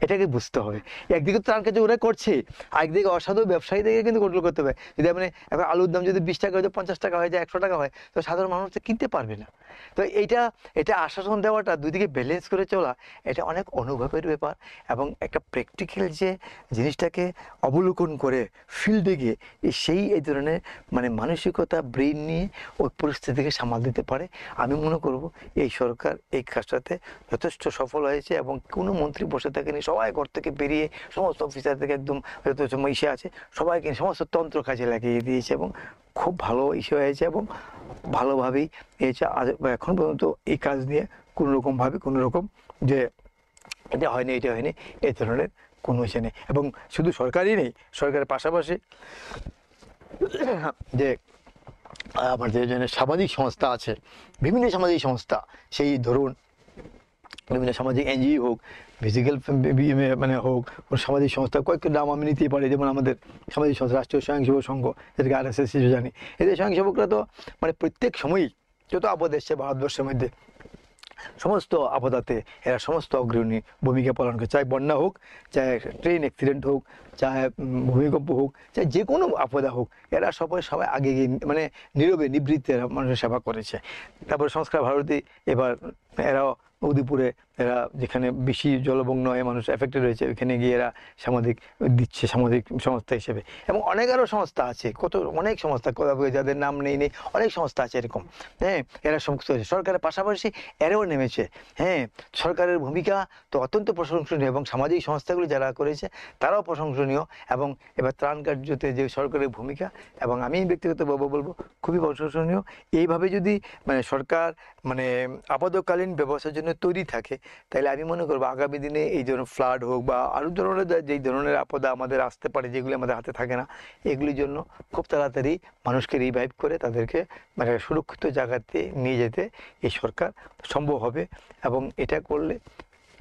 এটাকে বুঝতে হবে। একদিকে ত্রাণ কাজ ওরা করছে, আরেকদিকে অসাধু ব্যবসায়ীদেরকে কিন্তু কন্ট্রোল করতে হবে। যদি মানে এখন আলুর দাম যদি 20 টাকা হয়ে যায়, 50 টাকা হয়ে যায়, 100 টাকা হয়, তো সাধারণ মানুষ তো কিনতে পারবে না। তো এটা আশ্বাসন দেওয়াটা, দুই দিকে ব্যালেন্স করে চলা, এটা অনেক অনুভবের ব্যাপার। এবং একটা প্র্যাকটিক্যাল যে জিনিসটাকে অবলোকন করে ফিল্ডে গিয়ে এই ধরনের মানে মানসিকতা, ব্রেন নিয়ে ওই পরিস্থিতিকে সামাল দিতে পারে। আমি মনে করব এই সরকার এই কাজটাতে যথেষ্ট সফল হয়েছে, এবং কোনো মন্ত্রী বসে থাকেনি, সবাই ঘর থেকে বেরিয়ে সমস্ত অফিসার থেকে একদম যত ইসে আছে সবাইকে সমস্ত তন্ত্র কাজে লাগিয়ে দিয়েছে, এবং খুব ভালো ইস্যু হয়েছে, এবং ভালোভাবেই হয়েছে। এখন পর্যন্ত এই কাজ নিয়ে কোনো রকম যে এটা হয়নি, এটা হয়নি, এই ধরনের কোনো ইসে নেই। এবং শুধু সরকারই নেই, সরকারের পাশাপাশি যে আমাদের যে সামাজিক সংস্থা আছে, বিভিন্ন সামাজিক সংস্থা, সেই ধরুন বিভিন্ন সামাজিক এনজিও হোক, ফিজিক্যাল মানে হোক, সামাজিক সংস্থা, কয়েকটা নাম আমি নিতেই পারি। যেমন আমাদের সামাজিক সংস্থা রাষ্ট্রীয় স্বয়ংসেবক সংঘ, যেটাকে RSS জানি, এদের স্বয়ংসেবকরা তো মানে প্রত্যেক সময়ই যত আপদ এসছে ভারতবর্ষের মধ্যে, সমস্ত আপদাতে এরা সমস্ত অগ্রণী ভূমিকা পালন করে। চাই বন্যা হোক, চাই ট্রেন অ্যাক্সিডেন্ট হোক, চাই ভূমিকম্প হোক, চাই যে কোনো আপদা হোক, এরা সবাই আগে গিয়ে মানে নীরবে নিবৃত্তে এরা মানুষের সেবা করেছে। তারপর সংস্কার ভারতী, এবার এরাও উদয়পুরে, এরা যেখানে বেশি জলমগ্ন হয়ে মানুষ এফেক্টেড হয়েছে, ওইখানে গিয়ে এরা সামাজিক সংস্থা হিসেবে। এবং অনেক আরও সংস্থা আছে, অনেক সংস্থা, যাদের নাম নেই অনেক সংস্থা আছে এরকম, হ্যাঁ, এরা সমস্ত হয়েছে। সরকারের পাশাপাশি এরাও নেমেছে, হ্যাঁ, সরকারের ভূমিকা তো অত্যন্ত প্রশংসনীয়, এবং সামাজিক সংস্থাগুলি যারা করেছে তারাও প্রশংসনীয়। এবং এবার ত্রাণ কার্যতে যে সরকারের ভূমিকা, এবং আমি ব্যক্তিগতভাবে বলবো খুবই প্রশংসনীয়। এইভাবে যদি মানে সরকার মানে আপদকালীন ব্যবস্থার জন্য তৈরি থাকে, তাহলে আমি মনে করবো আগামী দিনে এই ধরনের ফ্লাড হোক বা আরও ধরনের যেই ধরনের আপদা আমাদের আসতে পারে, যেগুলি আমাদের হাতে থাকে না, এগুলির জন্য খুব তাড়াতাড়ি মানুষকে রিভাইভ করে তাদেরকে মানে সুরক্ষিত জায়গাতে নিয়ে যেতে এই সরকার সম্ভব হবে। এবং এটা করলে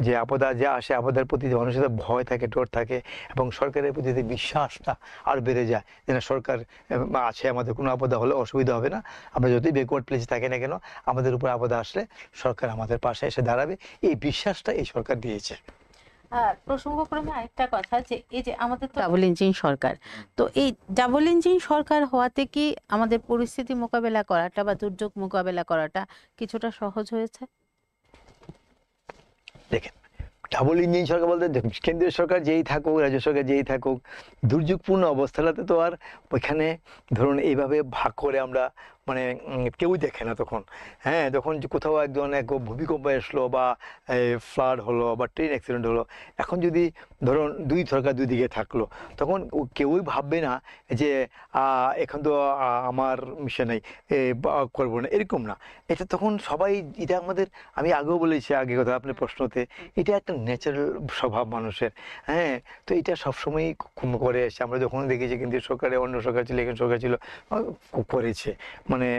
যে আপদা যা আসে, আপদার প্রতি যে মানুষের ভয় থাকে, ডর থাকে, এবং সরকারের প্রতি যে বিশ্বাসটা আর বেড়ে যায়, যে না সরকার আছে, আমাদের কোনো আপদা হলে অসুবিধা হবে না, আমরা যতই ব্যাকওয়ার্ড প্লেসে থাকি না কেন, আমাদের উপর আপদা আসলে সরকার আমাদের পাশে এসে দাঁড়াবে, এই বিশ্বাসটা এই সরকার দিয়েছে। প্রসঙ্গক্রমে আরেকটা কথা, যে এই যে আমাদের তো ডাবল ইঞ্জিন সরকার, তো এই ডাবল ইঞ্জিন সরকার হওয়াতে কি আমাদের পরিস্থিতি মোকাবেলা করাটা বা দুর্যোগ মোকাবেলা করাটা কিছুটা সহজ হয়েছে? দেখেন, ডাবল ইঞ্জিন সরকার বলতে কেন্দ্রীয় সরকার যেই থাকুক, রাজ্য সরকার যেই থাকুক, দুর্যোগপূর্ণ অবস্থাটাতে তো আর ওইখানে ধরুন এইভাবে ভাগ করে আমরা মানে কেউই দেখে না তখন, হ্যাঁ, যখন কোথাও এক ধরনের ভূমিকম্প আসলো বা ফ্লাড হলো বা ট্রেন অ্যাক্সিডেন্ট হলো, এখন যদি ধরুন দুই সরকার দুই দিকে থাকলো, তখন কেউই ভাববে না যে এখন তো আমার মিশন নেই, করবো না, এরকম না। এটা তখন সবাই, এটা আমাদের, আমি আগেও বলেছি আগে কথা আপনার প্রশ্নতে, এটা একটা ন্যাচারাল স্বভাব মানুষের, হ্যাঁ। তো এটা সবসময়ই করে এসছে, আমরা যখন দেখেছি কিন্তু সরকারে অন্য সরকার ছিল, এখানে সরকার ছিল, করেছে মানে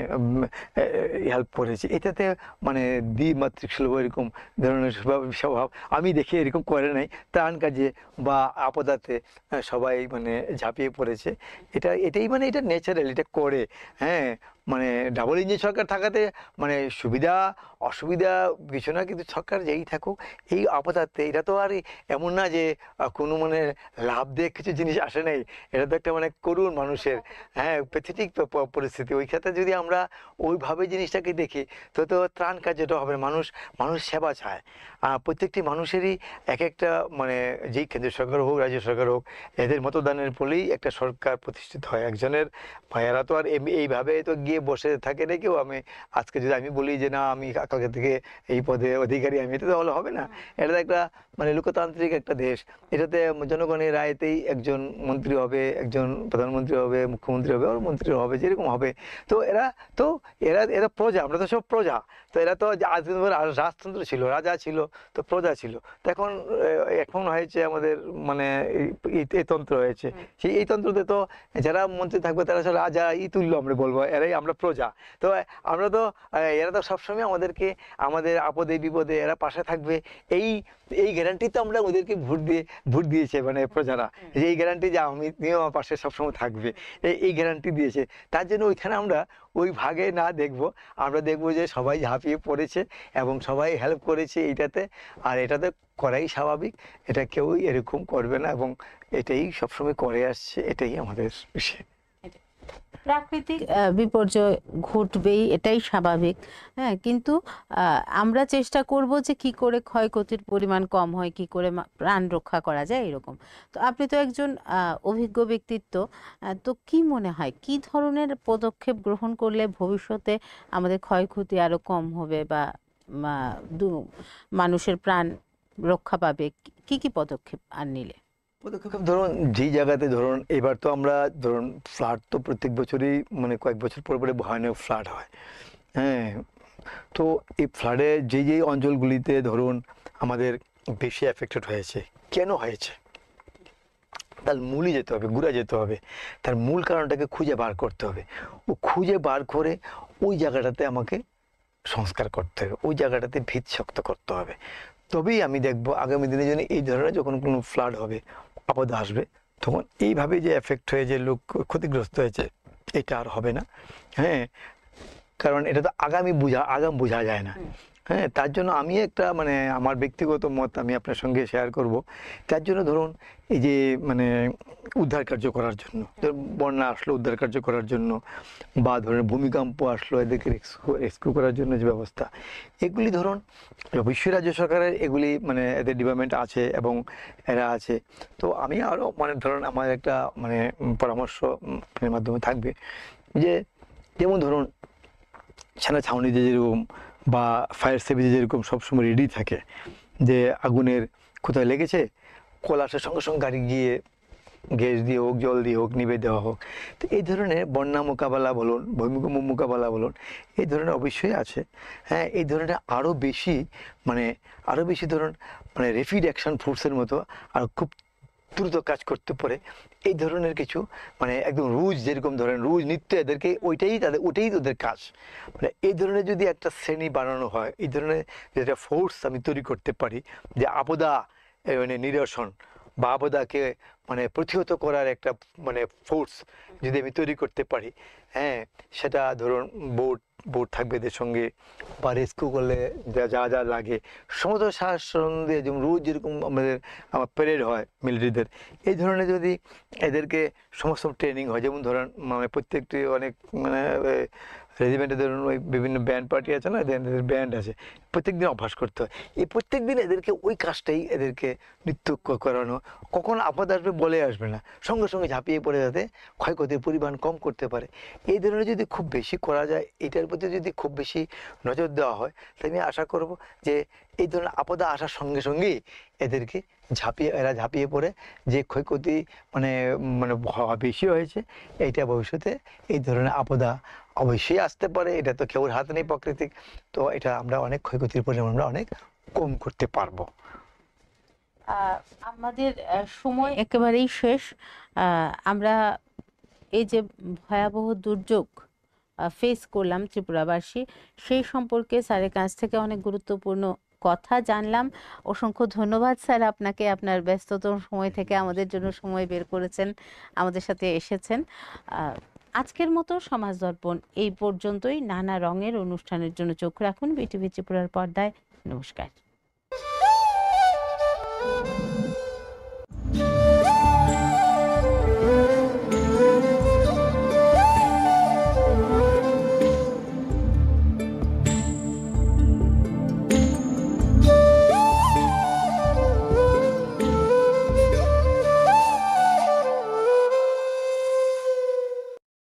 হেল্প করেছে। এটাতে মানে দ্বিমাত্রিক সুলভ এরকম ধরনের স্বভাব আমি দেখি এরকম করে নাই। ত্রাণ কাজে বা আপদাতে সবাই মানে ঝাঁপিয়ে পড়েছে, এটাই মানে এটা ন্যাচারাল, এটা করে, হ্যাঁ। মানে ডাবল ইঞ্জিন সরকার থাকাতে মানে সুবিধা অসুবিধা কিছু না, কিন্তু সরকার যেই থাকুক এই আপদাতে, এটা তো আর এমন না যে কোনো মানে লাভ দিয়ে কিছু জিনিস আসে নাই, এটা তো একটা মানে করুণ মানুষের, হ্যাঁ, প্যাথেটিক পরিস্থিতি। ওই ক্ষেত্রে যদি আমরা ওইভাবে জিনিসটাকে দেখি, তো ত্রাণ কার্যটা হবে। মানুষ সেবা চায়, প্রত্যেকটি মানুষেরই এক একটা মানে যেই কেন্দ্রীয় সরকার হোক, রাজ্য সরকার হোক, এদের মতদানের ফলেই একটা সরকার প্রতিষ্ঠিত হয়। একজনের ভাইয়ারা তো আর এইভাবে তো গিয়ে গিয়ে বসে থাকে না কেউ, আমি আজকে যদি আমি বলি যে না আমি কালকে থেকে এই পদে অধিকারী আমি, এটা তাহলে হবে না। এটা একটা মানে লোকতান্ত্রিক একটা দেশ, এটাতে জনগণের রায়তেই একজন মন্ত্রী হবে, একজন প্রধানমন্ত্রী হবে, মুখ্যমন্ত্রী হবে, আর মন্ত্রী হবে, যেরকম হবে। তো এরা এরা প্রজা, আমরা তো সব প্রজা। তো এরা তো আজ রাজতন্ত্র ছিল, রাজা ছিল, তো প্রজা ছিল। তো এখন হয়েছে আমাদের মানে এই তন্ত্র হয়েছে, সেই এই তন্ত্রতে তো যারা মন্ত্রী থাকবে তারা সব রাজা তুল্য আমরা বলবো, এরাই আমরা প্রজা। তো আমরা তো এরা তো সবসময় আমাদেরকে আমাদের আপদে বিপদে এরা পাশে থাকবে, এই গ্যারান্টি তো আমরা ওদেরকে ভোট দিয়েছে মানে প্রজারা, যে এই গ্যারান্টি যে আমি আমার পাশে সবসময় থাকবে, এই গ্যারান্টি দিয়েছে। তার জন্য ওইখানে আমরা ওই ভাগে না দেখবো, আমরা দেখবো যে সবাই ঝাঁপিয়ে পড়েছে এবং সবাই হেল্প করেছে এইটাতে, আর এটাতে করাই স্বাভাবিক, এটা কেউই এরকম করবে না এবং এটাই সবসময় করে আসছে, এটাই আমাদের বিষয়। প্রাকৃতিক বিপর্যয় ঘটবেই, এটাই স্বাভাবিক। হ্যাঁ, কিন্তু আমরা চেষ্টা করব যে কি করে ক্ষয়ক্ষতির পরিমাণ কম হয়, কি করে প্রাণ রক্ষা করা যায়, এরকম। তো আপনি তো একজন অভিজ্ঞ ব্যক্তিত্ব, তো কি মনে হয় কি ধরনের পদক্ষেপ গ্রহণ করলে ভবিষ্যতে আমাদের ক্ষয়ক্ষতি আরো কম হবে বা মানুষের প্রাণ রক্ষা পাবে? কি পদক্ষেপ আর নিলে? পদক্ষেপ ধরুন যেই জায়গাতে ধরুন এবার তো আমরা ধরুন ফ্লাড তো প্রত্যেক বছরই মানে কয়েক বছর পরে পরে ভয়ানক ফ্লাড হয়। হ্যাঁ, তো এই ফ্লাডে যেই অঞ্চলগুলিতে ধরুন আমাদের বেশি এফেক্টেড হয়েছে, কেন হয়েছে তার মূলে যেতে হবে, গুড়া যেতে হবে, তার মূল কারণটাকে খুঁজে বার করতে হবে। ও খুঁজে বার করে ওই জায়গাটাতে আমাকে সংস্কার করতে হবে, ওই জায়গাটাতে ভিত শক্ত করতে হবে। তবেই আমি দেখব আগামী দিনে জন্য এই ধরনের যখন কোনো ফ্লাড হবে, আপদ আসবে, তখন এইভাবে যে এফেক্ট হয়ে যে লোক ক্ষতিগ্রস্ত হয়েছে এটা আর হবে না। হ্যাঁ, কারণ এটা তো আগাম বোঝা যায় না। হ্যাঁ, তার জন্য আমি একটা মানে আমার ব্যক্তিগত মত আমি আপনার সঙ্গে শেয়ার করব। তার জন্য ধরুন এই যে মানে উদ্ধার কার্য করার জন্য, বন্যা আসলো উদ্ধার কার্য করার জন্য, বা ধরুন ভূমিকম্প আসলো এদেরকে রেস্কিউ করার জন্য যে ব্যবস্থা, এগুলি ধরুন অবশ্যই রাজ্য সরকারের এগুলি মানে এদের ডিপার্টমেন্ট আছে এবং এরা আছে। তো আমি আরও মানে ধরুন আমার একটা মানে পরামর্শ মাধ্যমে থাকবে যে যেমন ধরুন সেনা ছাউনিতে যেরকম বা ফায়ার সার্ভিসে যেরকম সবসময় রেডি থাকে যে আগুনের কোথায় লেগেছে, কল আসার সঙ্গে সঙ্গে গাড়ি গিয়ে গ্যাস দিয়ে হোক জল দিয়ে হোক নিভে দেওয়া হোক। তো এই ধরনের বন্যা মোকাবেলা বলুন, ভূমিকম্প মোকাবেলা বলুন, এই ধরনের অবশ্যই আছে। হ্যাঁ, এই ধরনের আরও বেশি ধরুন মানে র্যাপিড অ্যাকশন ফোর্সের মতো আর খুব দ্রুত কাজ করতে পারে এই ধরনের কিছু মানে একদম রুজ, যেরকম ধরেন রুজ নিত্য এদেরকে ওইটাই ওদের কাজ। মানে এই ধরনের যদি একটা শ্রেণী বানানো হয়, এই ধরনের যেটা ফোর্স আমি তৈরি করতে পারি যে আপদা মানে নিরসন বা আপদাকে মানে প্রতিহত করার একটা মানে ফোর্স যদি আমি তৈরি করতে পারি, হ্যাঁ, সেটা ধরুন বোট থাকবে এদের সঙ্গে, বা রেস্কিউ করলে যা লাগে সমস্ত শাসন দিয়ে, যেমন রোজ যেরকম আমাদের প্যারেড হয় মিলিটারিদের, এই ধরনের যদি এদেরকে সমস্ত ট্রেনিং হয়, যেমন ধরেন মানে প্রত্যেকটি অনেক মানে রেজিমেন্টে ধরুন ওই বিভিন্ন ব্যান্ড পার্টি আছে না, ব্যান্ড আছে, প্রত্যেকদিন অভ্যাস করতে হয়। এই প্রত্যেকদিন এদেরকে ওই কাজটাই এদেরকে নিত্য করানো, কখন আপদ আসবে বলে আসবে না, সঙ্গে সঙ্গে ঝাঁপিয়ে পড়ে যাতে ক্ষয়ক্ষতির পরিমাণ কম করতে পারে। এই ধরনের যদি খুব বেশি করা যায়, এটার প্রতি যদি খুব বেশি নজর দেওয়া হয়, তাই আমি আশা করব যে এই ধরনের আপদা আসার সঙ্গে সঙ্গেই এদেরকে ঝাঁপিয়ে পড়ে যে ক্ষয়ক্ষতি মানে বেশি হয়েছে, এইটা ভবিষ্যতে এই ধরনের আপদা অবশ্যই আসতে পারে, এটা তো কেউর হাতে নেই প্রাকৃতিক, তো এটা আমরা অনেক ক্ষয়ক্ষতির পরিমাণ আমরা অনেক কম করতে পারবো। আমাদের সময় একেবারেই শেষ। আমরা এই যে ভয়াবহ দুর্যোগ ফেস করলাম ত্রিপুরাবাসী, সেই সম্পর্কে স্যারের কাছ থেকে অনেক গুরুত্বপূর্ণ কথা জানলাম। অসংখ্য ধন্যবাদ স্যার আপনাকে, আপনার ব্যস্ততম সময় থেকে আমাদের জন্য সময় বের করেছেন, আমাদের সাথে এসেছেন। আজকের মতো সমাজ দর্পণ এই পর্যন্তই। নানা রঙের অনুষ্ঠানের জন্য চোখ রাখুন বিটিভি ত্রিপুরার পর্দায়। নমস্কার।